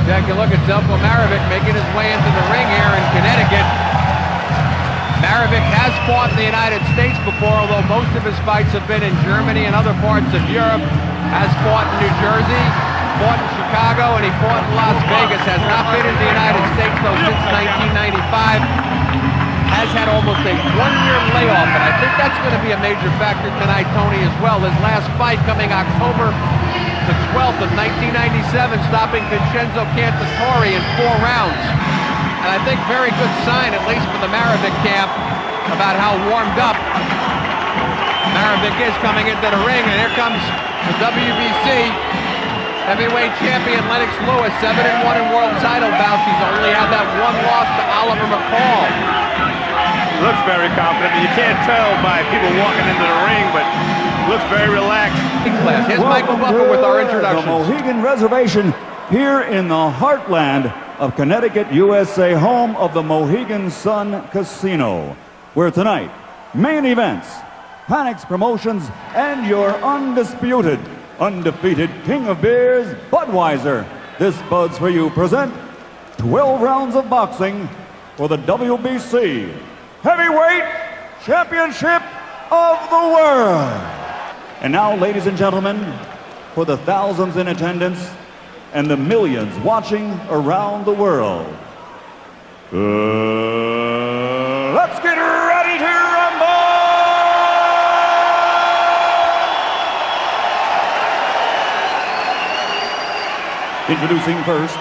Take a look at Zeljko making his way into the ring here in Connecticut. Mavrovic has fought in the United States before, although most of his fights have been in Germany and other parts of Europe. Has fought in New Jersey, fought in Chicago, and he fought in Las Vegas. Has not been in the United States, though, since 1995. Has had almost a one-year layoff, and I think that's going to be a major factor tonight, Tony, as well. His last fight coming October the 12th of 1997, stopping Vincenzo Cantatori in 4 rounds. And I think very good sign, at least for the Mavrovic camp, about how warmed up Mavrovic is coming into the ring. And here comes the WBC heavyweight champion Lennox Lewis, 7-1 in world title bouts. He's only had that one loss to Oliver McCall. Looks very confident. You can't tell by people walking into the ring, but looks very relaxed. Here's Michael Buffer with our introductions. The Mohegan Reservation here in the heartland of Connecticut, USA, home of the Mohegan Sun Casino, where tonight, main events, Panics Promotions, and your undisputed, undefeated king of beers, Budweiser. This Buds for You present 12 rounds of boxing for the WBC Heavyweight Championship of the World. And now, ladies and gentlemen, for the thousands in attendance and the millions watching around the world, let's get ready to rumble! Introducing first,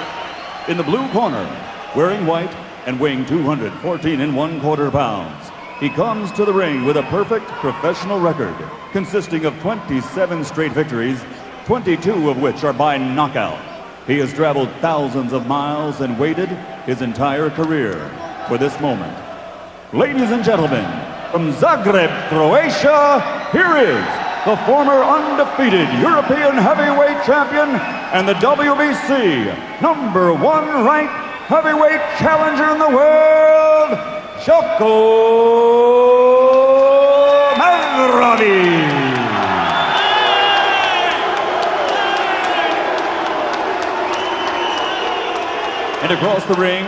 in the blue corner, wearing white and weighing 214 1/4 pounds. He comes to the ring with a perfect professional record, consisting of 27 straight victories, 22 of which are by knockout. He has traveled thousands of miles and waited his entire career for this moment. Ladies and gentlemen, from Zagreb, Croatia, here is the former undefeated European heavyweight champion and the WBC #1 ranked heavyweight challenger in the world, Zeljko Mavrovic. And across the ring,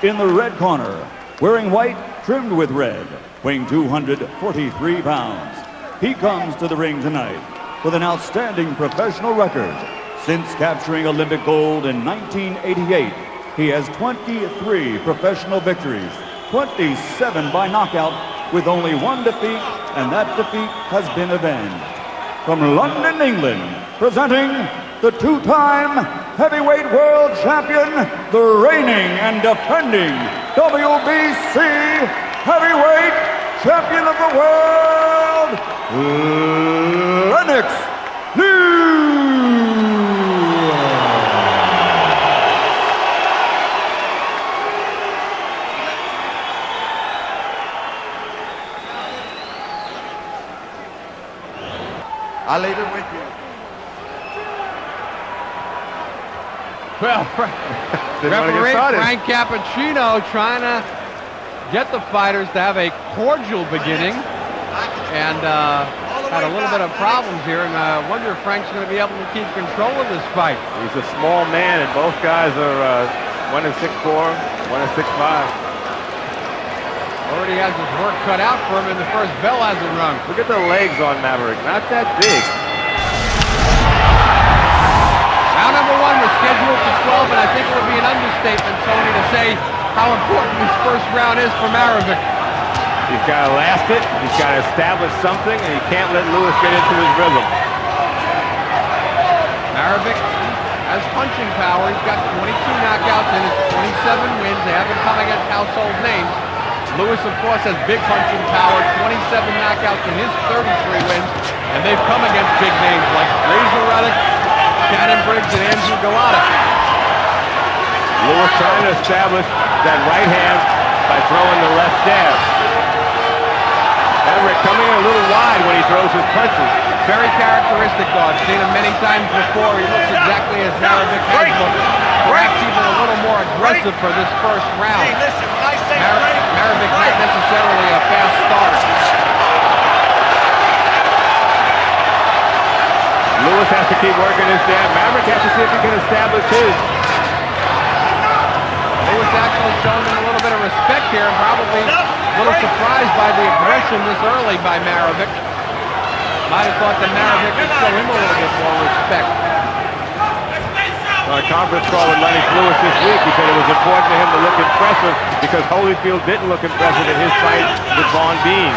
in the red corner, wearing white trimmed with red, weighing 243 pounds. He comes to the ring tonight with an outstanding professional record. Since capturing Olympic gold in 1988, he has 23 professional victories, 27 by knockout, with only 1 defeat, and that defeat has been avenged. From London, England, presenting the 2-time heavyweight world champion, the reigning and defending WBC heavyweight champion of the world, Lennox. I'll leave it with you. Well, referee Frank Cappuccino trying to get the fighters to have a cordial beginning, and had a little bit of problems here, and I wonder if Frank's going to be able to keep control of this fight. He's a small man, and both guys are 1 and 6'4", 1 and 6'5". Already has his work cut out for him, and the first bell hasn't rung. Look at the legs on Maverick, not that big. Round number 1 was scheduled for 12, and I think it would be an understatement, Tony, to say how important this first round is for Mavrovic. He's got to last it, he's got to establish something, and he can't let Lewis get into his rhythm. Mavrovic has punching power. He's got 22 knockouts in his 27 wins. They haven't come against household names. Lewis, of course, has big punching power, 27 knockouts in his 33 wins, and they've come against big names like Razor Ruddock, Cannon Briggs, and Andrew Galata. Lewis trying to establish that right hand by throwing the left jab. Maverick coming in a little wide when he throws his punches. Very characteristic, though. I've seen him many times before. He looks exactly as Mavrovic has looked. Perhaps even a little more aggressive for this first round. Hey, listen, when I say Mavrovic not necessarily a fast starter. Lewis has to keep working his jab. Maverick has to see if he can establish his. here, and probably a little surprised by the aggression this early by Mavrovic. Might have thought that Mavrovic would show him a little bit more respect. On a conference call with Lennox Lewis this week, he said it was important to him to look impressive because Holyfield didn't look impressive in his fight with Vaughn Bean.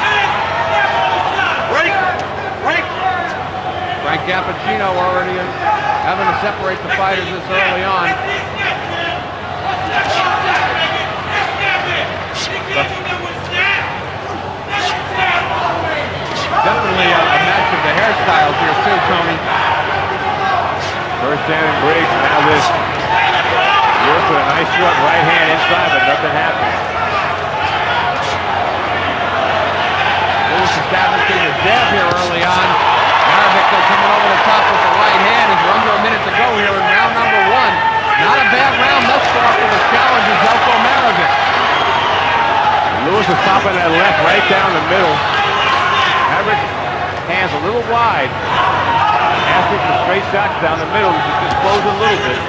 Frank Cappuccino already having to separate the fighters this early on. Definitely a match of the hairstyles here too, Tony. First down and Briggs, now this. Lewis with a nice short right hand inside, but nothing happened. Lewis establishing a jab here early on. Mavrovic though coming over the top with the right hand as we're under a minute to go here in round number 1. Not a bad round thus far for the challenger, Zeljko Mavrovic. Lewis is popping that left right down the middle. Mavrovic hands a little wide. Asking for straight shots down the middle. He's just closing a little bit.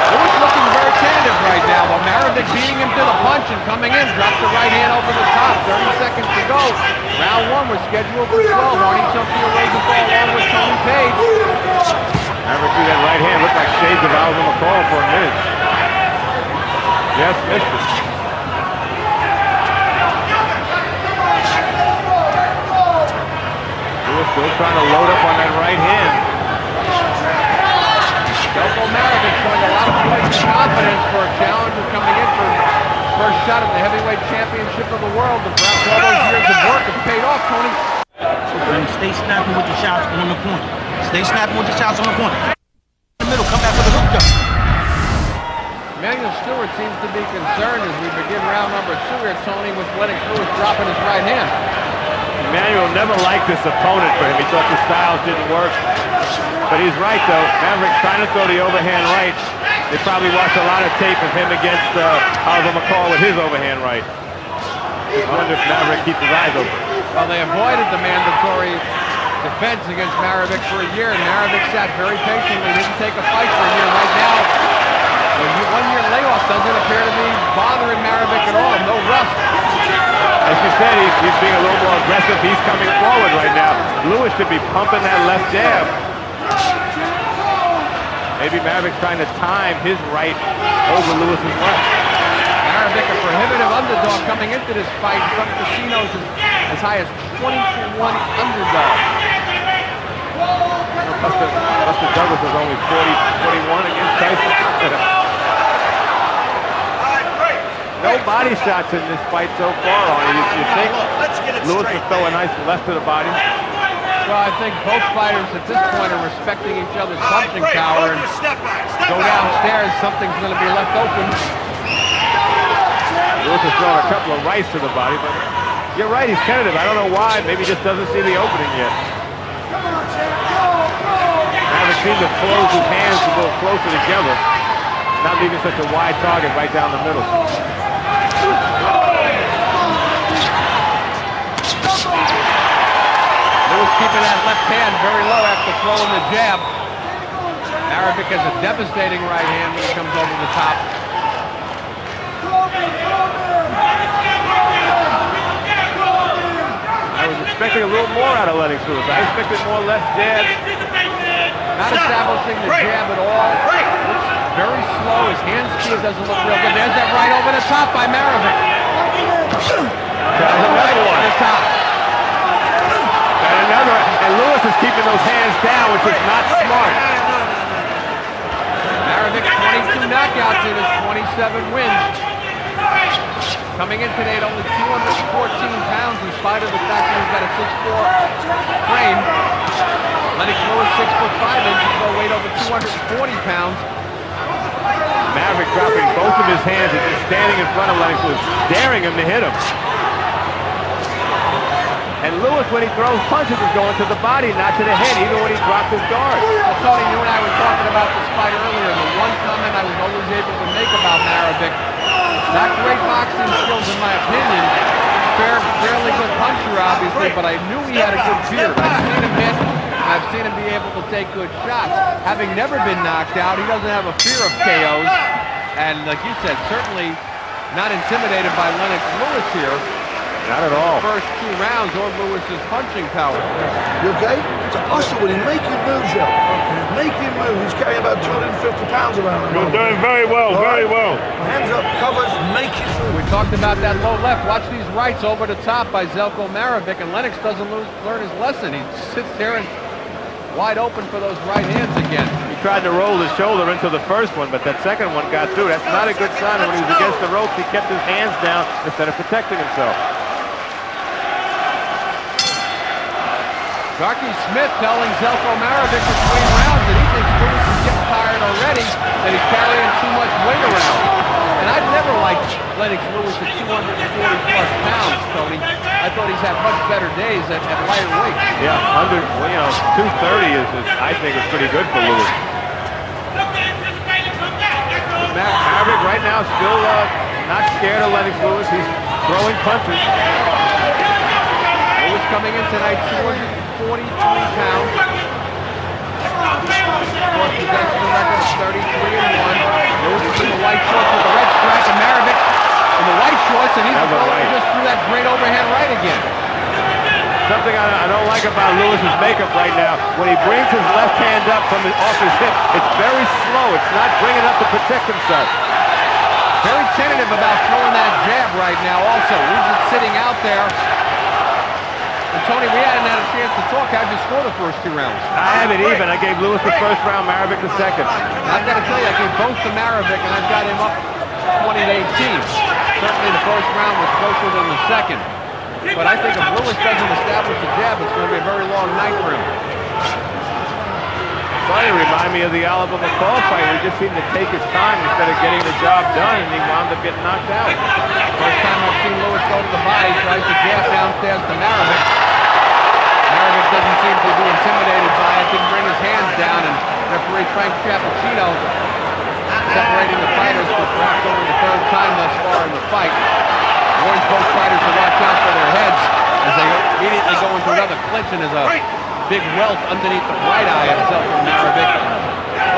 Lewis looking very tentative right now, but Mavrovic beating him to the punch and coming in. Drops the right hand over the top. 30 seconds to go. Round 1 was scheduled for 12. Arnie Sophia Rosenthal along with Tony Page. Mavrovic threw that right hand. Looked like shades of Alvin McCall for a minute. Yes, missed it. Still trying to load up on that right hand. Zeljko Mavrovic showing a lot of poise and confidence for a challenger coming in for first shot at the heavyweight championship of the world. And perhaps all those years of work have paid off, Tony. And stay snapping with your shots on the corner. Stay snapping with your shots on the corner. In the middle, come back with a hook up. Emmanuel Stewart seems to be concerned as we begin round number 2 here, Tony, with Lennox Lewis dropping his right hand. Emmanuel never liked this opponent for him. He thought the styles didn't work. But he's right, though. Mavrovic trying to throw the overhand right. They probably watched a lot of tape of him against Alvin McCall with his overhand right. Just wonder if Mavrovic keeps his eyes open. Well, they avoided the mandatory defense against Mavrovic for a year, and Mavrovic sat very patiently, didn't take a fight for a year. Right now, the 1-year layoff doesn't appear to be bothering Mavrovic at all. No rust. As you said, he's being a little more aggressive. He's coming forward right now. Lewis should be pumping that left jab. Maybe Mavrovic's trying to time his right over Lewis's left. Mavrovic, a prohibitive underdog coming into this fight. Some casinos as high as 20-1 underdog. Buster Douglas is only 40-21 against Tyson. No body shots in this fight so far, Arnie. You think Lewis will throw a nice left to the body? Well, I think both fighters at this point are respecting each other's punching power and go downstairs, something's going to be left open. Lewis has thrown a couple of rights to the body, but you're right, he's tentative. I don't know why. Maybe he just doesn't see the opening yet. Mavrovic seemed to close his hands a little closer together, not leaving such a wide target right down the middle. Lewis keeping that left hand very low after throwing the jab. Mavrovic has a devastating right hand when he comes over the top. I was expecting a little more out of Lennox Lewis. I expected more left jab. Not establishing the jab at all. Looks very slow. His hand speed doesn't look real good. There's that right over the top by Mavrovic. There's another one. The top. And another. And Lewis is keeping those hands down, which is not smart. Mavrovic 22 knockouts in his 27 wins. Coming in today at only 214 pounds in spite of the fact that he's got a 6'4" frame. Lennox Lewis 6'5" will weight over 240 pounds. Mavrovic dropping both of his hands and just standing in front of Lennox Lewis, daring him to hit him. And Lewis, when he throws punches, is going to the body, not to the head, even when he drops his guard. Well, Tony, you and I were talking about this fight earlier, and the one comment I was always able to make about Mavrovic, not great boxing skills in my opinion, fairly good puncher obviously, but I knew he had a good beard. I've seen him hit and I've seen him be able to take good shots. Having never been knocked out, he doesn't have a fear of KOs. And like you said, certainly not intimidated by Lennox Lewis here. Not at all. First 2 rounds or Lewis's punching power. You okay? To hustle with him, make him move, Zeljko. Make him move. He's carrying about 250 pounds around the You're doing very well, very well. Hands up, covers, make it move. We talked about that low left. Watch these rights over the top by Zeljko Mavrovic, and Lennox doesn't learn his lesson. He sits there and wide open for those right hands again. He tried to roll his shoulder into the first one, but that second one got through. That's not a good sign. When he was against the ropes, he kept his hands down instead of protecting himself. Darky Smith telling Zeljko Mavrovic between rounds that he thinks Lewis is getting tired already, that he's carrying too much weight around. And I've never liked Lennox Lewis at 240-plus pounds, Tony. I thought he's had much better days at lighter weight. Yeah, 230 is I think is pretty good for Lewis. Maverick right now still not scared of Lennox Lewis. He's throwing punches. Lewis coming in tonight, 243 pounds. Of course, possession record is 33-1. Lewis is in the white shorts with the red stripe, and Mavrovic in the white shorts, and he's just threw that great overhand right again. Something I don't like about Lewis's makeup right now, when he brings his left hand up from off his hip, it's very slow. It's not bringing up to protect himself. Very tentative about throwing that jab right now also. He's just sitting out there. And Tony, we hadn't had a chance to talk. How'd you score the first 2 rounds? I have it even. I gave Lewis the first round, Mavrovic the second. I've got to tell you, I gave both to Mavrovic, and I've got him up 20-18. Certainly the first round was closer than the second. But I think if Lewis doesn't establish the jab, it's going to be a very long night for him. Starting to remind me of the Oliver McCall fight. He just seemed to take his time instead of getting the job done, and he wound up getting knocked out. First time I've seen Lewis go to the body, tries to jab downstairs to Mavrovic. Mavrovic doesn't seem to be intimidated by it, didn't bring his hands down, and referee Frank Cappuccino separating the fighters for perhaps only the 3rd time thus far in the fight. Warns both fighters to watch out for their heads as they immediately go into another clinch, and there's a big welt underneath the right eye of Zeljko Mavrovic.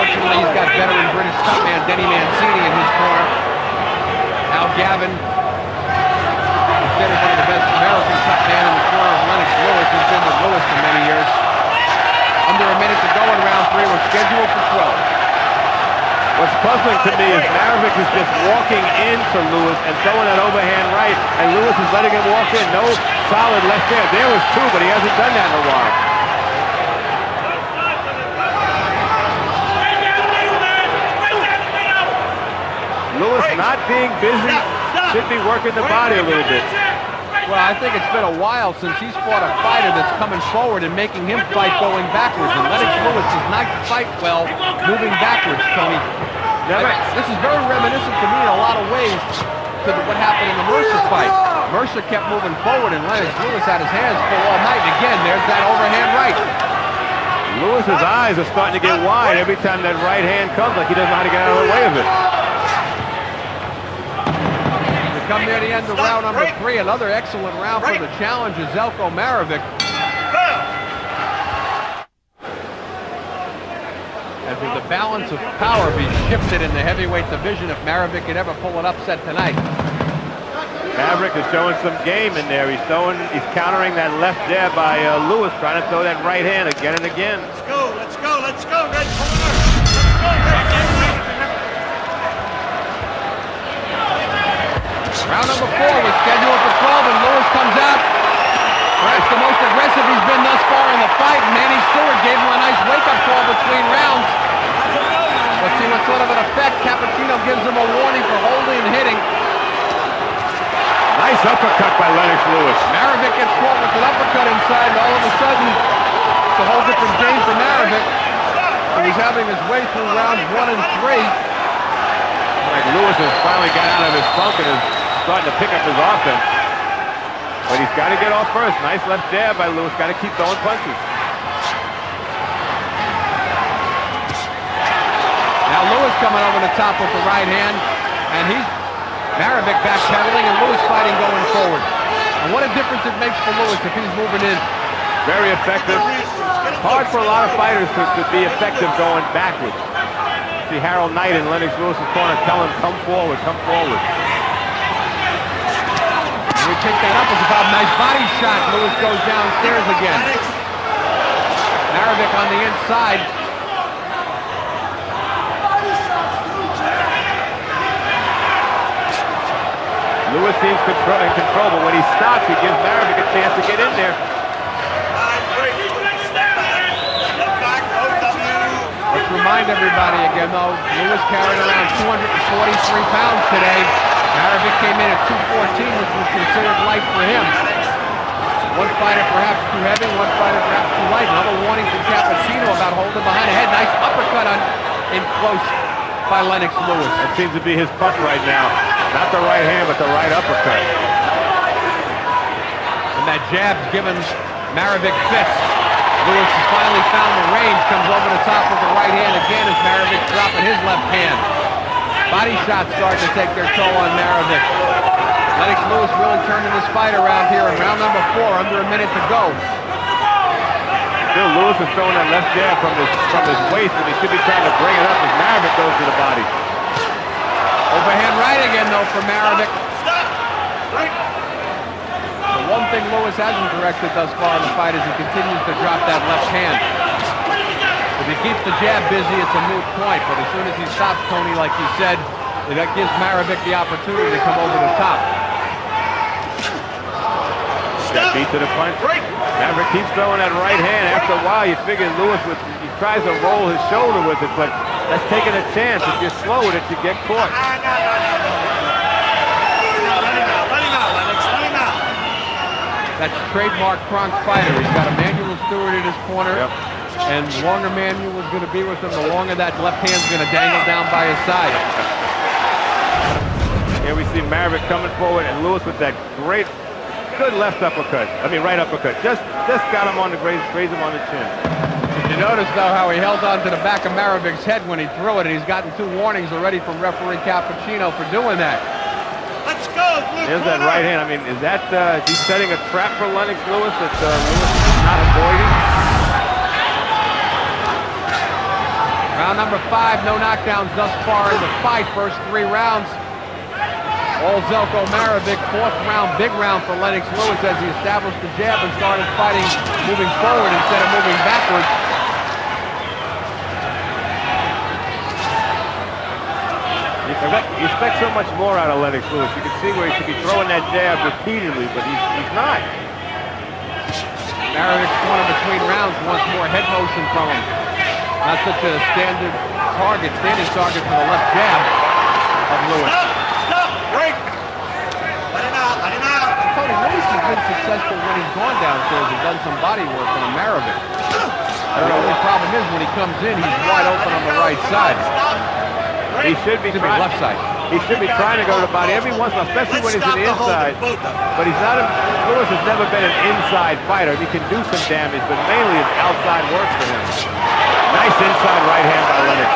Fortunately, he's got veteran British stuntman Denny Mancini in his corner. Al Gavin, considered one of the best American stuntman in the corner of Lennox Lewis. He's been with Lewis for many years. Under a minute to go in round 3. We're scheduled for 12. What's puzzling to me is Mavrovic is just walking into Lewis and throwing that overhand right, and Lewis is letting him walk in. No solid left there. There was 2, but he hasn't done that in a while. Lewis not being busy, should be working the body a little bit. Well, I think it's been a while since he's fought a fighter that's coming forward and making him fight going backwards. And Lennox Lewis does not fight well moving backwards, Tony. This is very reminiscent to me in a lot of ways to what happened in the Mercer fight. Mercer kept moving forward, and Lennox Lewis had his hands full all night. And again, there's that overhand right. Lewis's eyes are starting to get wide every time that right hand comes, like he doesn't know how to get out of the way of it. Come near the end of round number 3. Another excellent round for the challenger, Zeljko Mavrovic. As will the balance of power be shifted in the heavyweight division if Mavrovic could ever pull an upset tonight? Maverick is showing some game in there. He's countering that left jab by Lewis, trying to throw that right hand again and again. Let's go, let's go, let's go, red corner. Let's go, red corner. Round number 4 was scheduled for 12, and Lewis comes out. Perhaps the most aggressive he's been thus far in the fight. Manny Stewart gave him a nice wake-up call between rounds. Let's see what sort of an effect. Cappuccino gives him a warning for holding and hitting. Nice uppercut by Lennox Lewis. Mavrovic gets caught with an uppercut inside, and all of a sudden, it's a whole different game for Mavrovic. And he's having his way through rounds 1 and 3. Like Lewis has finally got out of his funk and is starting to pick up his offense. But he's got to get off first. Nice left jab by Lewis. Got to keep throwing punches. Now Lewis coming over the top with the right hand, and he's Mavrovic backpedaling, and Lewis fighting going forward. And what a difference it makes for Lewis if he's moving in. Very effective. Hard for a lot of fighters to be effective going backwards. See Harold Knight in Lennox Lewis's corner tell him, come forward, come forward. We pick that up. It's about a nice body shot. Lewis goes downstairs again. Mavrovic on the inside. Lewis seems in control, but when he stops, he gives Mavrovic a chance to get in there. Let's remind everybody again, though, Lewis carried around 243 pounds today. Mavrovic came in at 214, which was considered light for him. One fighter perhaps too heavy, one fighter perhaps too light. Another warning from Cappuccino about holding behind the head. Nice uppercut in close by Lennox Lewis. That seems to be his punt right now. Not the right hand, but the right uppercut. And that jab's given Mavrovic fits. Lewis has finally found the range, comes over the top with the right hand again as Mavrovic dropping his left hand. Body shots starting to take their toll on Mavrovic. Lennox Lewis really turning this fight around here in round number 4, under a minute to go. Still, Lewis is throwing that left jab from his waist, and he should be trying to bring it up as Mavrovic goes to the body. Overhand right again, though, for Mavrovic. The one thing Lewis hasn't corrected thus far in the fight is he continues to drop that left hand. If he keeps the jab busy, it's a moot point, but as soon as he stops, Tony, like you said, that gives Mavrovic the opportunity to come over the top. Got beat to the punch. Mavrovic keeps throwing that right hand. After a while, you figure Lewis he tries to roll his shoulder with it, but that's taking a chance. If you're slow with it, you get caught. That's trademark Kronk fighter. He's got Emanuel Stewart in his corner, and the longer Emanuel's going to be with him, the longer that left hand's going to dangle down by his side. Here we see Mavrovic coming forward, and Lewis with that good left uppercut. Right uppercut. Just got him on the graze him on the chin. Did you notice, though, how he held on to the back of Mavrovic's head when he threw it, and he's gotten 2 warnings already from referee Cappuccino for doing that. Let's go, There's that right hand. Is that he's setting a trap for Lennox Lewis that Lewis is not avoiding? Round number 5, no knockdowns thus far in the fight. First 3 rounds, all Zeljko Mavrovic. 4th round, big round for Lennox Lewis as he established the jab and started fighting moving forward instead of moving backwards. You expect so much more out of Lennox Lewis. You can see where he should be throwing that jab repeatedly, but he's not. Mavrovic's corner between rounds wants more head motion from him. Not such a standing target for the left jab of Lewis. Stop! Break! Let him out! Tony, Lewis has been successful when he's gone downstairs and done some body work on Mavrovic. The only problem is when he comes in, he's wide open on the right side. He should be trying. Left side. He should be trying to go to the body every once in a while, especially when he's to the inside. But he's not. Lewis has never been an inside fighter. He can do some damage, but mainly it's outside work for him. Nice inside right hand by Lennox.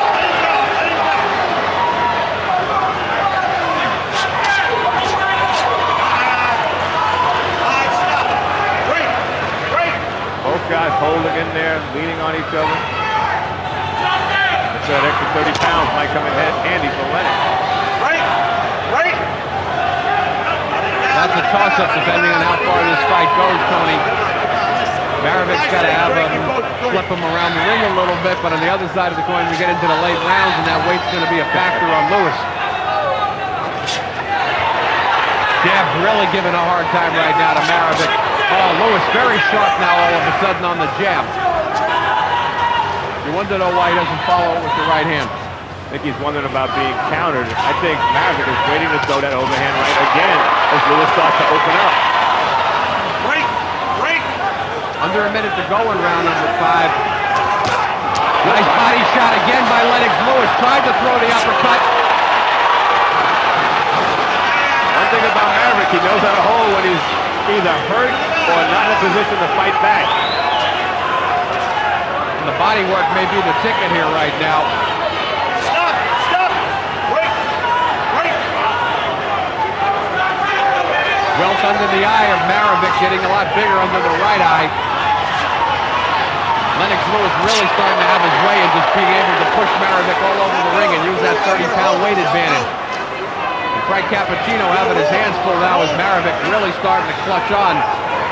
Both guys holding in there, leaning on each other. That extra 30 pounds might come in handy for Lennox. Right. That's a toss-up depending on how far this fight goes, Tony. Mavrovic's got to have him flip him around the ring a little bit, but on the other side of the coin, we get into the late rounds, and that weight's going to be a factor on Lewis. Jab's really giving a hard time right now to Mavrovic. Oh, Lewis very sharp now all of a sudden on the jab. You wonder, though, why he doesn't follow it with the right hand. I think he's wondering about being countered. I think Mavrovic is waiting to throw that overhand right again as Lewis starts to open up. Break! Under a minute to go in round number 5. Nice body shot again by Lennox Lewis. Tried to throw the uppercut. One thing about Mavrovic, he knows how to hold when he's either hurt or not in a position to fight back. And the body work may be the ticket here right now. Stop! Break! Welt under the eye of Mavrovic, getting a lot bigger under the right eye. Lennox Lewis really starting to have his way and just being able to push Mavrovic all over the ring and use that 30-pound weight advantage. And Frank Cappuccino having his hands full now as Mavrovic really starting to clutch on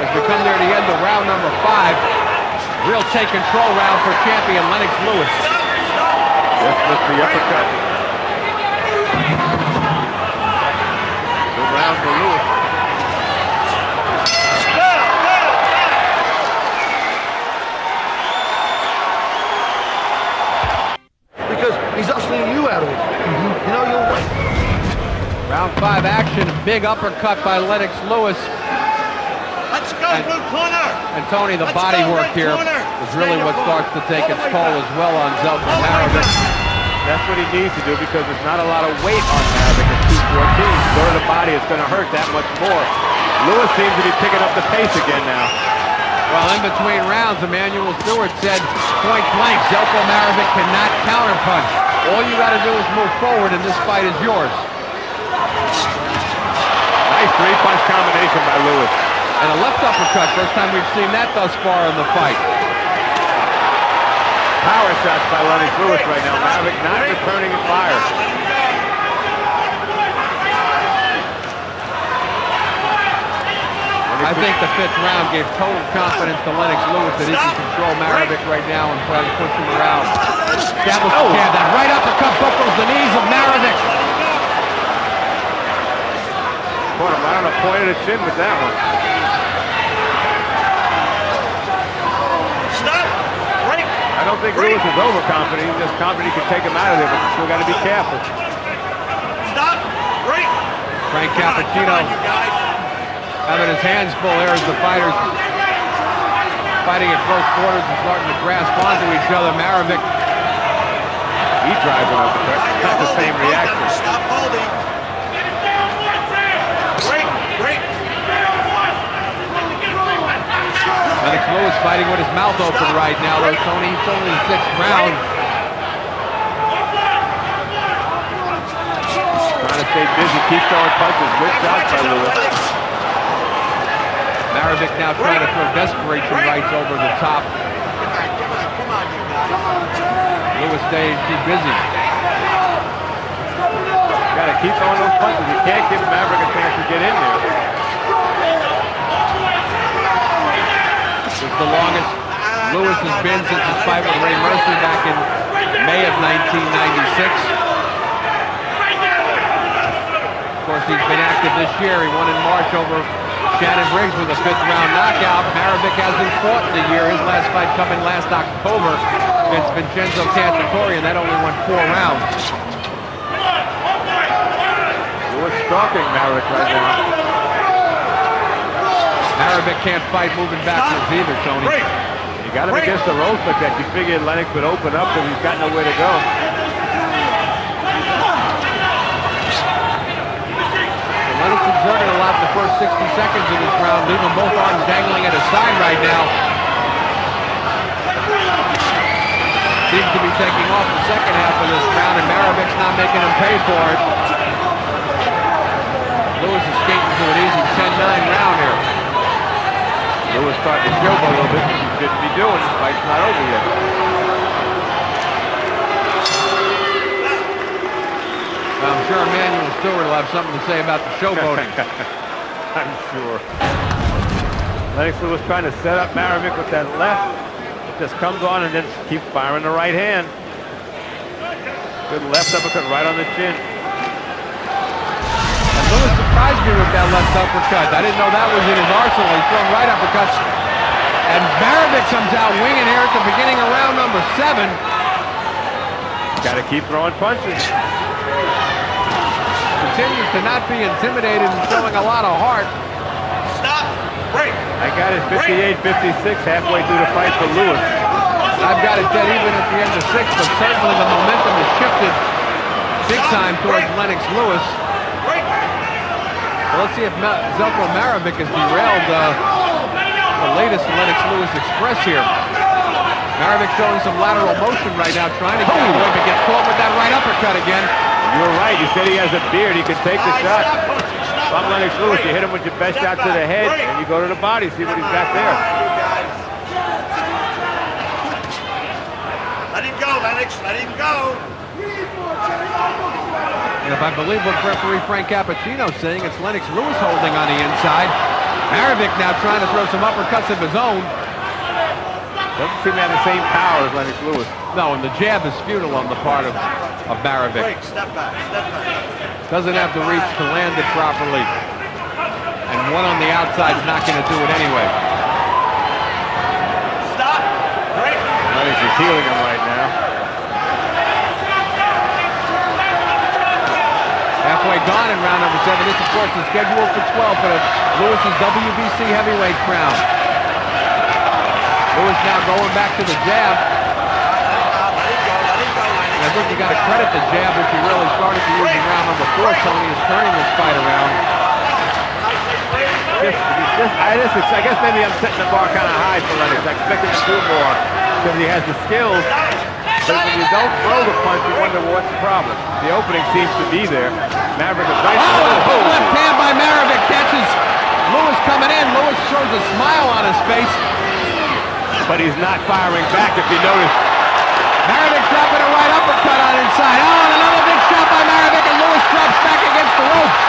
as we come near the end of round number 5. Real take control round for champion Lennox Lewis. Just missed the uppercut. Good round for Lewis. Because he's hustling you out of it. You know, you'll win. Round 5 action, big uppercut by Lennox Lewis. Let's go, blue corner. And Tony, the body work here is really what starts to take its toll as well on Zeljko Mavrovic. That's what he needs to do because there's not a lot of weight on Mavrovic at 214. Go to the body, it's going to hurt that much more. Lewis seems to be picking up the pace again now. Well, in between rounds, Emmanuel Stewart said, point blank, Zeljko Mavrovic cannot counterpunch. All you got to do is move forward, and this fight is yours. Nice 3-punch combination by Lewis. And a left uppercut, first time we've seen that thus far in the fight. Power shots by Lennox Lewis right now. Mavrovic not returning fire. I think the 5th round gave total confidence to Lennox Lewis that he can control Mavrovic right now and try to push him around. Establish the jab, that right uppercut buckles the knees of Mavrovic. Caught him right on the point of the chin with that one. Stop. Break. I don't think Lewis is overconfident. He's just confident he can take him out of there, but you still got to be careful. Stop. Break. Frank Cappuccino having his hands full here as the fighters fighting at close quarters and starting to grasp onto each other. Mavrovic, He drives him up, but not the same reaction. Stop holding. Break. Break. Lennox Lewis fighting with his mouth open right now, though, Tony. It's only the 6th round. Trying to stay busy, keep throwing punches. Good shots by Lewis. Mavrovic now trying to throw desperation rights over the top. Lewis staying too busy. Got to keep throwing those punches. You can't give Mavrovic a chance to get in there. This is the longest Lewis has been since his fight with Ray Mercer back in May of 1996. Of course, he's been active this year. He won in March over Shannon Briggs with a 5th round knockout. Mavrovic hasn't fought in the year. His last fight coming last October against Vincenzo Cantatori, and that only went 4 rounds. Lewis stalking Mavrovic right now. Mavrovic can't fight moving backwards either, Tony. You got him against the ropes like that. You figured Lennox would open up because he's got nowhere to go. Lennox exerted a lot the first 60 seconds of this round, leaving both arms dangling at his side right now. Seems to be taking off the second half of this round, and Mavrovic's not making him pay for it. Lewis is skating to an easy 10-9 round here. Lewis starting to showboat a little bit, which he shouldn't be doing. The fight's not over yet. I'm sure Emmanuel Stewart will have something to say about the showboating. I'm sure. Lennox Lewis trying to set up Mavrovic with that left. It just comes on and then keeps firing the right hand. Good left uppercut right on the chin. And Lewis surprised me with that left uppercut. I didn't know that was in his arsenal. He's throwing right uppercuts. And Mavrovic comes out winging here at the beginning of round number 7. Got to keep throwing punches. Continues to not be intimidated and showing a lot of heart. Stop. Break. I got it 58-56 halfway through the fight for Lewis. I've got it dead even at the end of 6, but certainly the momentum has shifted big time towards Lennox Lewis. Well, let's see if Zeljko Mavrovic has derailed the latest Lennox Lewis Express here. Mavrovic showing some lateral motion right now, trying to get away, but gets caught with that right uppercut again. You're right. You said he has a beard. He can take the shot. If I'm Lennox Lewis, you hit him with your best shot to the head, and you go to the body, see what he's got there. Let him go, Lennox. Let him go. And if I believe what referee Frank Cappuccino's saying, it's Lennox Lewis holding on the inside. Mavrovic now trying to throw some uppercuts of his own. Doesn't seem to have the same power as Lennox Lewis. No, and the jab is futile on the part of Mavrovic. Break, step back, step back. Doesn't have the reach to land it properly. And one on the outside is not going to do it anyway. Stop. Break. Lennox is healing him right now. Halfway gone in round number 7. This, of course, is scheduled for 12 for Lewis's WBC heavyweight crown. Lewis now going back to the jab. And I think you got to credit the jab, which he really started to use in round number 4. Tony is turning this fight around. I guess maybe I'm setting the bar kind of high for Lennox. I expect him to do more because he has the skills. But when you don't throw the punch, you wonder what's the problem. The opening seems to be there. Mavrovic is right. Left hand by Mavrovic catches Lewis coming in. Lewis shows a smile on his face. But he's not firing back, if you notice. Mavrovic dropping a right uppercut on inside. Oh, and another big shot by Mavrovic, and Lewis drops back against the ropes.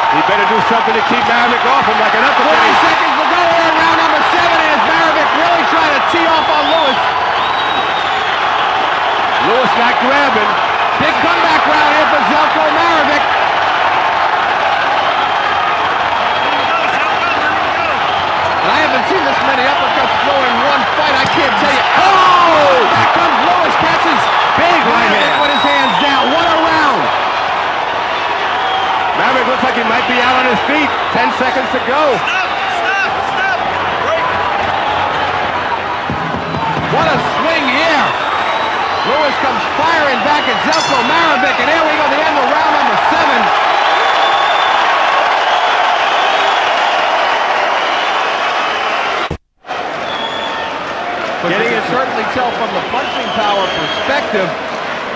He better do something to keep Mavrovic off him like an uppercut. 40 seconds to go here in round number 7, and is Mavrovic really trying to tee off on Lewis. Lewis not grabbing. Big comeback round here for Zeljko Mavrovic. And I haven't seen this many uppercuts thrown in one fight. I can't tell you. Oh! Back comes Lewis, catches Big right Mavrovic hand. with his hands down. What a round! Mavrovic looks like he might be out on his feet. 10 seconds to go. Stop. Break. What a swing here! Lewis comes firing back at Zeljko Mavrovic, and here we go, the end of round number 7. But you can certainly tell from the punching power perspective,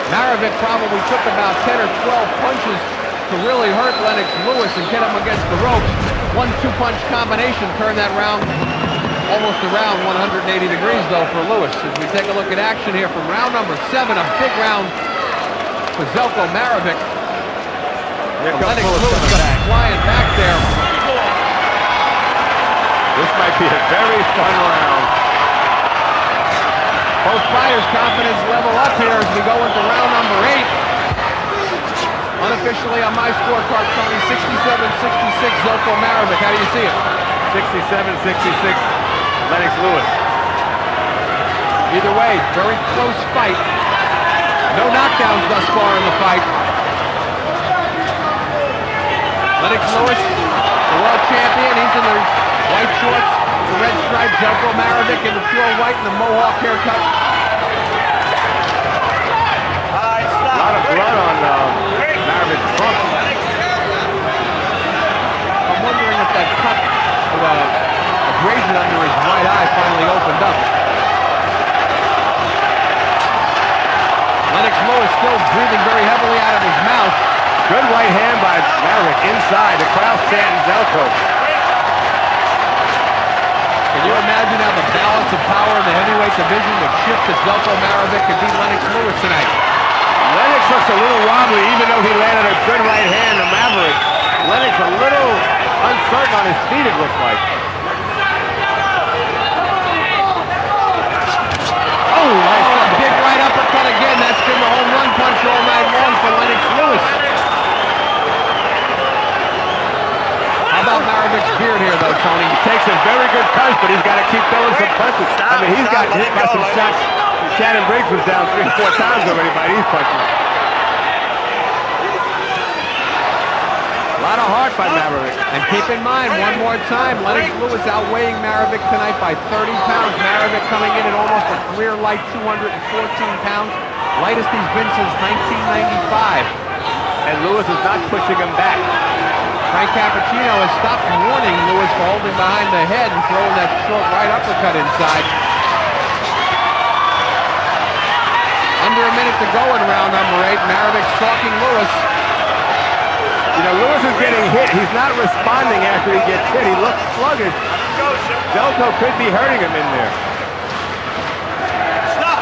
Mavrovic probably took about 10 or 12 punches to really hurt Lennox Lewis and get him against the ropes. 1-2 punch combination turned that round almost around 180 degrees, though, for Lewis. As we take a look at action here from round number 7, a big round for Zeljko Mavrovic. Lennox Lewis got flying back there. This might be a very fun round. Both fighters' confidence level up here as we go into round number 8. Unofficially on my scorecard, Tony, 67-66, Zeljko Mavrovic. How do you see it? 67-66, Lennox Lewis. Either way, very close fight. No knockdowns thus far in the fight. Lennox Lewis, the world champion, he's in the white shorts, the red stripes. Zeljko Mavrovic in the pure white and the mohawk haircut. A lot of blood on Mavrovic's trunk. I'm wondering if that cut with a abrasion under his right eye finally opened up. Lennox Lewis still breathing very heavily out of his mouth. Good right hand by Mavrovic inside. The crowd chanting Zeljko. Can you imagine how the balance of power in the heavyweight division would shift if Zeljko Mavrovic could beat Lennox Lewis tonight? Lennox looks a little wobbly, even though he landed a good right hand to Mavrovic. Lennox a little uncertain on his feet, it looks like. Oh, big right uppercut again. That's been the home run punch all night long for Lennox Lewis. How about Mavrovic's beard here, though, Tony? He takes a very good punch, but he's got to keep throwing some punches. I mean, he's got hit by some shots. Shannon Briggs was down 3 or 4 times already by these punches. A lot of heart by Mavrovic. And keep in mind, one more time, Lennox Lewis outweighing Mavrovic tonight by 30 pounds. Mavrovic coming in at almost a career light 214 pounds. Lightest he's been since 1995. And Lewis is not pushing him back. Frank Cappuccino has stopped warning Lewis for holding behind the head and throwing that short right uppercut inside. Under a minute to go in round number 8. Mavrovic stalking Lewis. You know, Lewis is getting hit. He's not responding after he gets hit. He looks sluggish. Zeljko could be hurting him in there. Stop.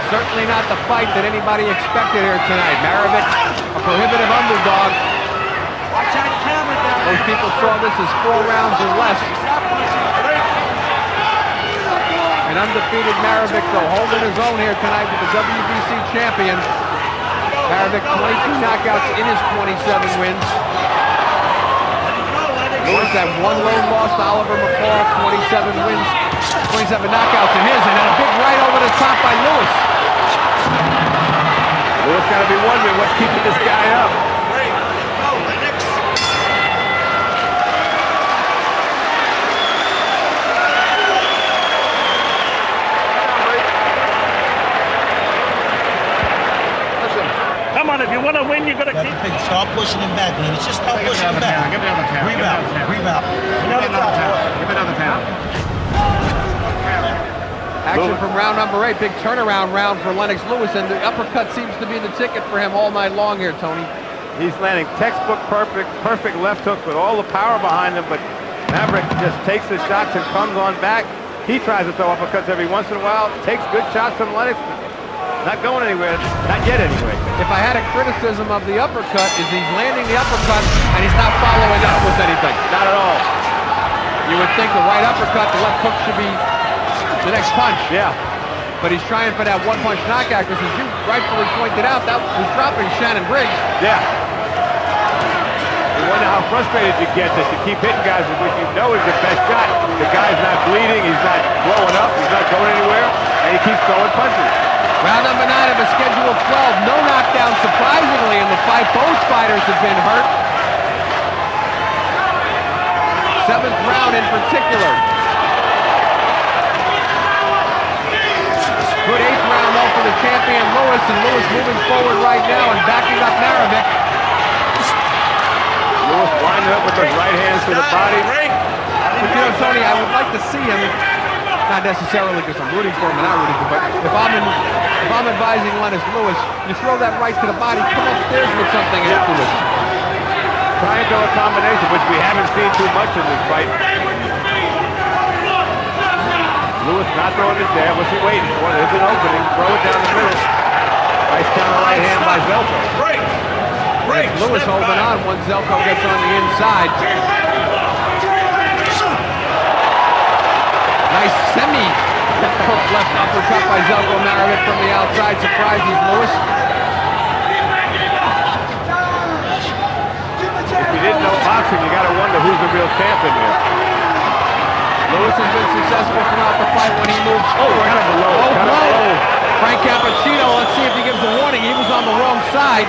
Certainly not the fight that anybody expected here tonight. Mavrovic, a prohibitive underdog. Watch that camera down. Most people saw this as 4 rounds or less. An undefeated Mavrovic, though, holding his own here tonight with the WBC champion. Mavrovic, 22 knockouts in his 27 wins. Lewis had 1 lone loss to Oliver McCall, 27 wins, 27 knockouts in his, and then a big right over the top by Lewis. Lewis got to be wondering what's keeping this guy up. Break. Go, Lennox. Come on, if you want to win, you got to keep. Start pushing him back, man. It's just start pushing him back. Give me another pound. Breathe out. Breathe out. Give me another pound. Action from round number 8, big turnaround round for Lennox Lewis, and the uppercut seems to be the ticket for him all night long here, Tony. He's landing textbook perfect left hook with all the power behind him, but Maverick just takes the shots and comes on back. He tries to throw uppercuts every once in a while, takes good shots from Lennox. Not going anywhere, not yet anyway. If I had a criticism of the uppercut, is he's landing the uppercut and he's not following up with anything. Not at all. You would think the right uppercut, the left hook should be the next punch. Yeah. But he's trying for that 1-punch knockout because, as you rightfully pointed out, that was dropping Shannon Briggs. Yeah. You wonder how frustrated you get this. You keep hitting guys with which you know is the best shot. The guy's not bleeding, he's not blowing up, he's not going anywhere, and he keeps throwing punches. Round number 9 of a schedule of 12. No knockdown, surprisingly, in the fight. Both fighters have been hurt. 7th round in particular. Good 8th round, though, for the champion Lewis, and Lewis moving forward right now and backing up Mavrovic. Lewis winding up with those right hands to the body. But, you know, Tony, I would like to see him, not necessarily because I'm rooting for him and not rooting for him, but if I'm advising Lennox Lewis, you throw that right to the body, come upstairs with something afterwards. Triangle combination, which we haven't seen too much in this fight. Lewis not throwing his jab. What's he waiting for? There's an opening. Throw it down the middle. Nice counter right hand by Zeljko. Break. Break. Lewis holding on once Zeljko gets on the inside. Nice left uppercut by Zeljko. Mavrovic from the outside surprises Lewis. If you didn't know boxing, you got to wonder who's the real champion here. Lewis has been successful throughout the fight when he moves forward. Kind of low. Kind of low. Frank Cappuccino, let's see if he gives a warning. He was on the wrong side.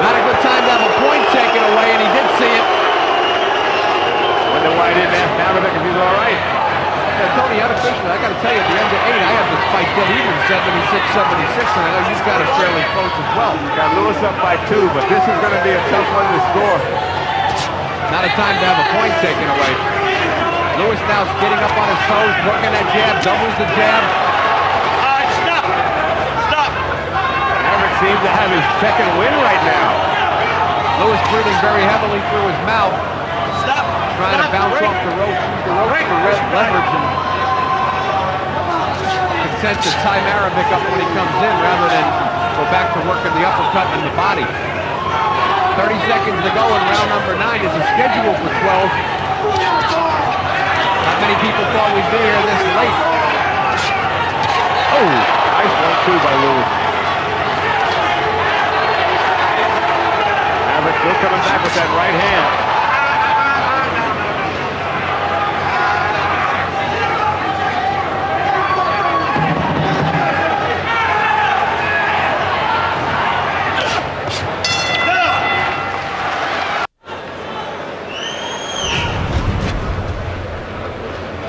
Not a good time to have a point taken away, and he did see it. Wonder why he didn't ask Mavrovic if he's all right. Tony, unofficially, I got to tell you, at the end of 8, I have this fight dead even 76-76, and I know you've got it fairly close as well. Got Lewis up by 2, but this is going to be a tough one to score. Not a time to have a point taken away. Lewis now getting up on his toes, working that jab, doubles the jab. All right, stop. Stop. Maverick seems to have his second win right now. Lewis breathing very heavily through his mouth, Stop. trying to bounce off the rope, use the rope for leverage, and content to tie Mavrovic up when he comes in rather than go back to working the uppercut in the body. 30 seconds to go in round number 9 is a schedule for 12. Not many people thought we'd be here this late. Oh, nice 1-2 by Lewis. Maverick still coming back with that right hand.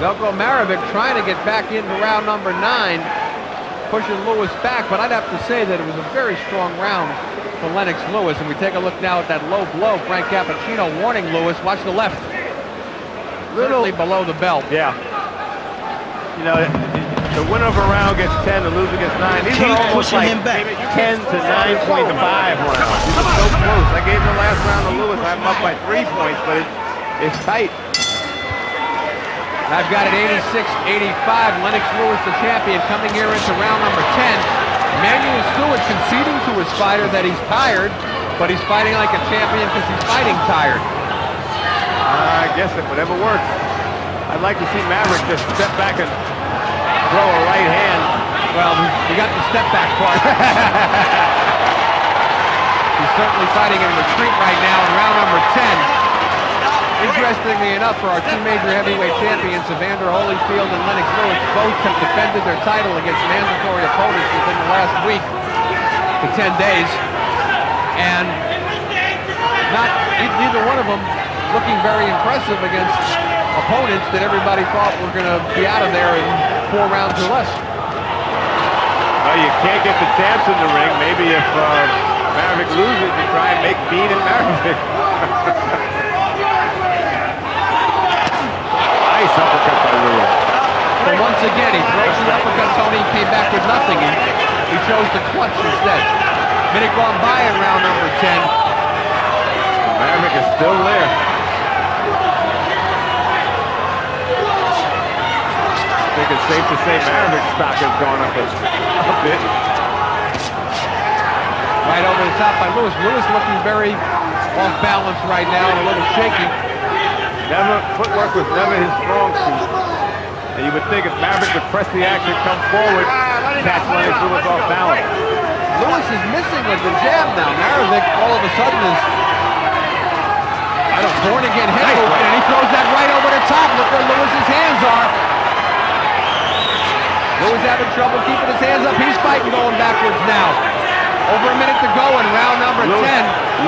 Zeljko Mavrovic trying to get back into round number 9, pushing Lewis back, but I'd have to say that it was a very strong round for Lennox Lewis. And we take a look now at that low blow. Frank Cappuccino warning Lewis, watch the left. Literally below the belt. Yeah. You know, the winner of a round gets 10, the loser gets 9. These Keep are almost pushing like him back. 10 to 9.5 rounds. These are so close. I gave the last round to Lewis. I'm up by 3 points, but it's tight. I've got it 86-85. Lennox Lewis, the champion, coming here into round number 10. Manuel Stewart conceding to his fighter that he's tired, but he's fighting like a champion because he's fighting tired. I guess it whatever works. I'd like to see Maverick just step back and throw a right hand. Well, we got the step back part. He's certainly fighting in retreat right now in round number 10. Interestingly enough, for our two major heavyweight champions, Evander Holyfield and Lennox Lewis, both have defended their title against mandatory opponents within the last week to 10 days. And neither one of them looking very impressive against opponents that everybody thought were going to be out of there in 4 rounds or less. Well, you can't get the champs in the ring. Maybe if Maverick loses, you try and make Bean and Maverick. Nice uppercut by Lewis. So once again, he throws the uppercut, Tony, came back with nothing. He chose to clutch instead. Minute gone by in round number 10. Maverick is still there. I think it's safe to say Maverick's stock has gone up a bit. Right over the top by Lewis. Lewis looking very off balance right now and a little shaky. Footwork was never his strong suit. And you would think if Maverick would press the action, come forward, catch Lennox Lewis off balance. Lewis is missing with the jab now. Maverick all of a sudden is, born again hit nice movement, and he throws that right over the top. Look where Lewis's hands are. Lewis having trouble keeping his hands up. He's fighting going backwards now. Over a minute to go in round number 10.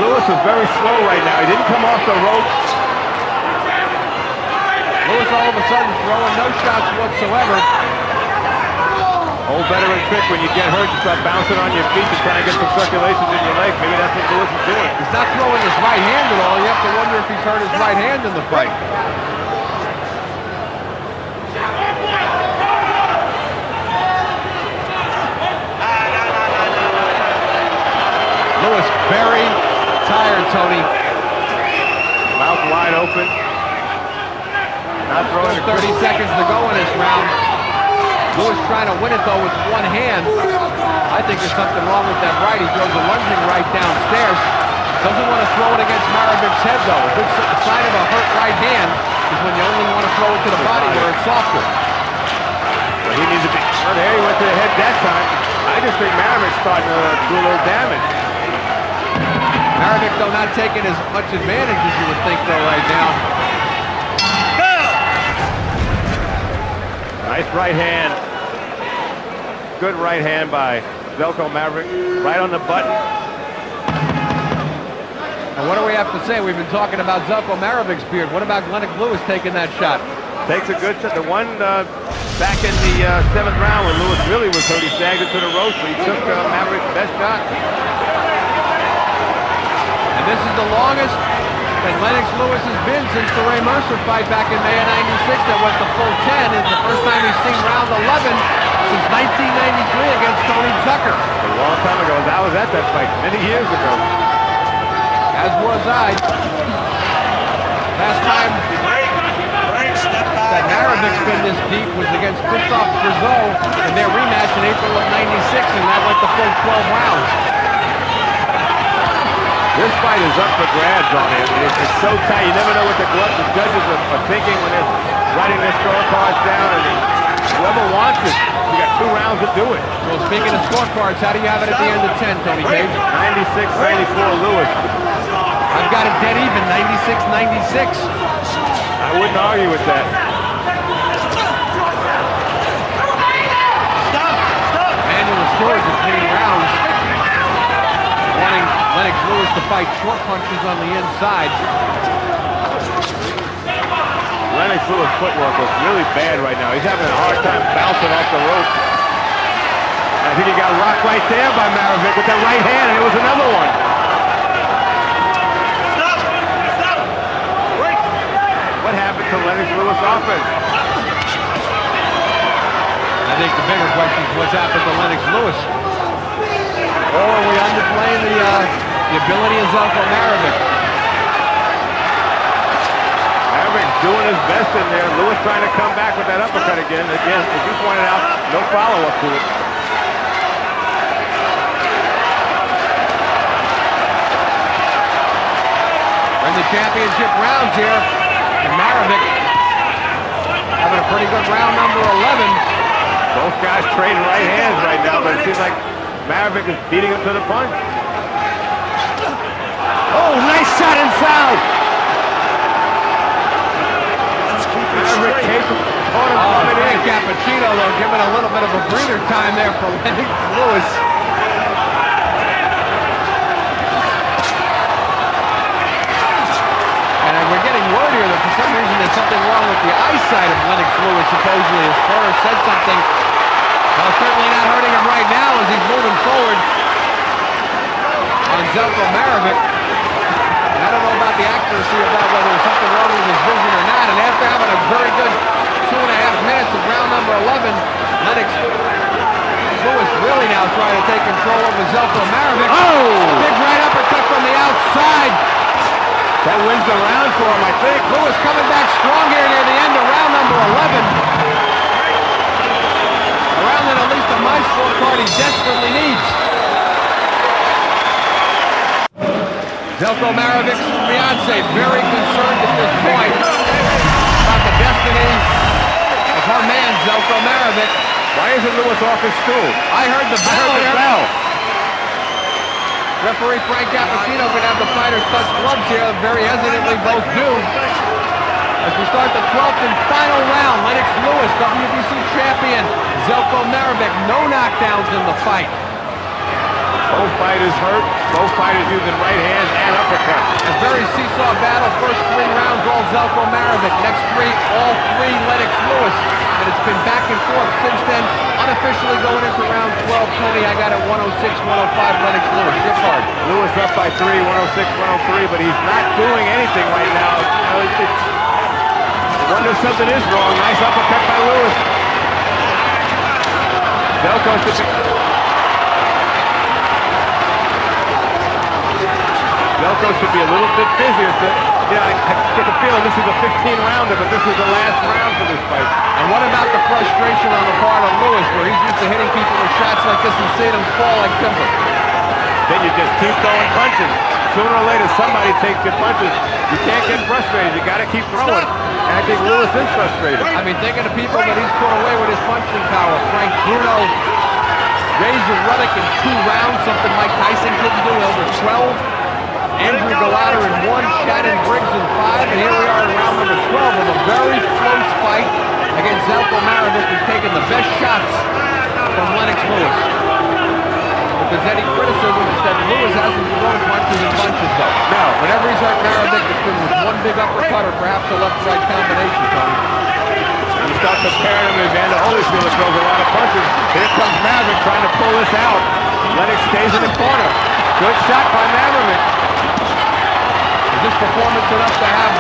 Lewis is very slow right now. He didn't come off the ropes. Lewis all of a sudden throwing no shots whatsoever. Old veteran trick, when you get hurt, you start bouncing on your feet to try and get some circulation in your legs. Maybe that's what Lewis is doing. He's not throwing his right hand at all. You have to wonder if he's hurt his right hand in the fight. Lewis very tired, Tony. Mouth wide open. Not throwing. 30 seconds to go in this round. Lewis trying to win it, though, with one hand. I think there's something wrong with that right. He throws a lunging right downstairs. Doesn't want to throw it against Marovic's head, though. A good sign of a hurt right hand is when you only want to throw it to the body where it's softer. Well, he needs to be. Well, there he went to the head that time. I just think Marovic's starting to do a little damage. Mavrovic, though, not taking as much advantage as you would think, though, right now. Nice right hand. Good right hand by Zeljko Maverick. Right on the button. And what do we have to say? We've been talking about Zeljko Marovic's beard. What about Lennox Lewis taking that shot? Takes a good shot. The one back in the 7th round when Lewis really was hurt, he sagged it to the ropes, but he took Maverick's best shot. And this is the longest that Lennox Lewis has been since the Ray Mercer fight back in May of '96 that went the full 10. It's the first time he's seen round 11 since 1993 against Tony Tucker. A long time ago. I was at that fight many years ago. As was I. Last time that Marovic's been this deep was against Christophe Briseau in their rematch in April of '96, and that went the full 12 rounds. This fight is up for grabs on him. It's so tight. You never know what the judges are thinking when they're writing their scorecards down. And whoever wants it, you got 2 rounds to do it. Well, speaking of scorecards, how do you have it at the end of 10, Tony Cage? 96-94 Lewis. I've got it dead even, 96-96. I wouldn't argue with that. Manuel Stewart between rounds. Wanting Lennox Lewis to fight short punches on the inside. Lennox Lewis' footwork looks really bad right now. He's having a hard time bouncing off the rope. I think he got rocked right there by Mavrovic with that right hand, and it was another one. Stop! Stop! Break! What happened to Lennox Lewis' offense? I think the bigger question is what's happened to Lennox Lewis. Or are we underplaying the ability of Zeljko Mavrovic? Maverick doing his best in there. Lewis trying to come back with that uppercut again. Again, as you pointed out, no follow-up to it. We're in the championship rounds here. And Mavrovic having a pretty good round number 11. Both guys trading right hands right now, but it seems like Mavrovic is beating him to the punch. Oh, nice shot inside. Mavrovic caught him coming in. Cappuccino, though, giving a little bit of a breather time there for Lennox Lewis. And we're getting word here that for some reason there's something wrong with the eyesight of Lennox Lewis, supposedly. His corner said something. Well, certainly not hurting him right now as he's moving forward on Zeljko Mavrovic. I don't know about the accuracy of that, whether there's something wrong with his vision or not. And after having a very good 2.5 minutes of round number 11, Lennox Lewis really now trying to take control over Zeljko Mavrovic. Oh! Big right uppercut from the outside. That wins the round for him, I think. Lewis coming back strong here near the end of round number 11. A round that, at least on my scorecard, he desperately needs. Zeljko Mavrovic's fiance very concerned at this point about the destiny of her man, Zeljko Mavrovic. Why isn't Lewis off his stool? I heard the bell. Referee Frank Cappuccino going to have the fighters touch gloves here. Very hesitantly both do. As we start the 12th and final round, Lennox Lewis, WBC champion. Zeljko Mavrovic, no knockdowns in the fight. Both fighters hurt. Both fighters using right hands and uppercuts. A very seesaw battle. First 3 rounds, all Zeljko Mavrovic. Next 3, all 3 Lennox Lewis. And it's been back and forth since then. Unofficially going into round 12, Tony, I got it 106-105 Lennox Lewis. Your card. Lewis up by 3, 106-103, but he's not doing anything right now. I wonder if something is wrong. Nice uppercut by Lewis. Zeljko should be a little bit busier. I get the feeling this is a 15-rounder, but this is the last round for this fight. And what about the frustration on the part of Lewis, where he's used to hitting people with shots like this and seeing them fall like timber? Then you just keep throwing punches. Sooner or later, somebody takes your punches. You can't get frustrated. You got to keep throwing. And I think Lewis is frustrated. I mean, thinking of people that he's put away with his punching power. Frank Bruno, Razor Ruddock in 2 rounds, something Mike Tyson couldn't do over 12. Andrew Galata in 1, Shannon Briggs in 5, and here we are in round number 12 with a very close fight against Zeljko Mavrovic, who's taken the best shots from Lennox Lewis. If there's any criticism, it's that Lewis hasn't thrown punches and bunches, though. No. Whenever he's hurt Mavrovic, it's been with one big uppercut or perhaps a left-right combination, Tony. You start comparing him to Evander Holyfield, that throws a lot of punches. Here comes Mavrovic trying to pull this out. Lennox stays in the corner. Good shot by Mavrovic. Is this performance enough to have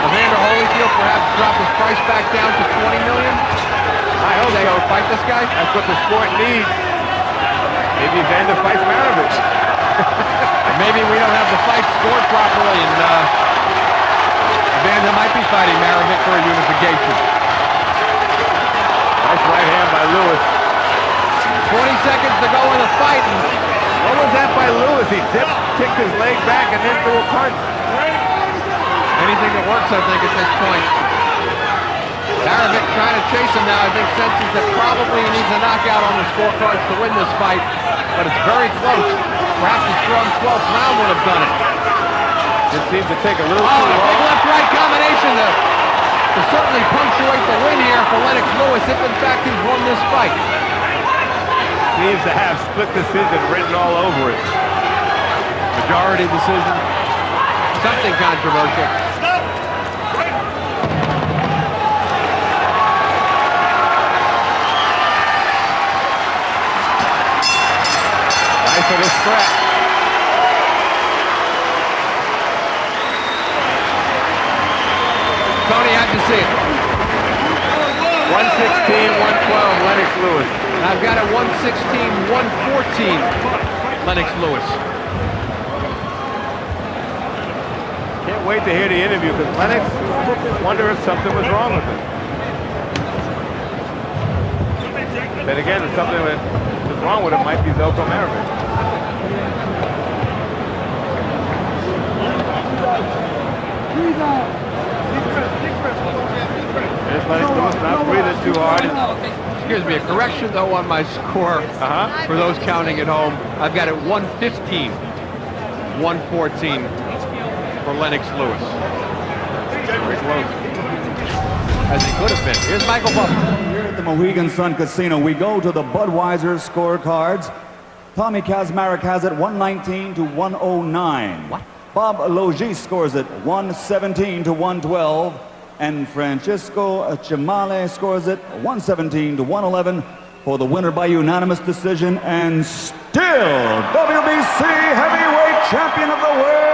Evander Holyfield perhaps drop his price back down to $20 million? I hope so. Fight this guy? That's what the sport needs. Maybe Evander fights Mavrovic. Maybe we don't have the fight scored properly, and Evander might be fighting Mavrovic for a unification. Nice right hand by Lewis. 20 seconds to go in the fight. And what was that by Lewis? He kicked his leg back and then threw a punch. Anything that works, I think, at this point. Mavrovic trying to chase him now. I think senses that probably he needs a knockout on the scorecards to win this fight, but it's very close. Perhaps a strong 12th round would have done it. It seems to take a little too a long. big left-right combination to certainly punctuate the win here for Lennox Lewis, if in fact he's won this fight. Seems to have split decision written all over it. Majority decision. Something controversial. Nice for the scrap. Tony, how'd you see it? 116-112, Lennox Lewis. I've got it 116-114, Lennox Lewis. Can't wait to hear the interview because Lennox wonder if something was wrong with him. Then again, if something was wrong with him, might be Zeljko Mavrovic. There's Lennox Lewis not breathing too hard. Excuse me, a correction though on my score for those counting at home. I've got it 115, 114 for Lennox Lewis. Very close. As he could have been. Here's Michael Buffer. Here at the Mohegan Sun Casino, we go to the Budweiser scorecards. Tommy Kazmarek has it 119 to 109. What? Bob Logis scores it 117 to 112. And Francisco Chimale scores it 117 to 111 for the winner by unanimous decision and still WBC heavyweight champion of the world,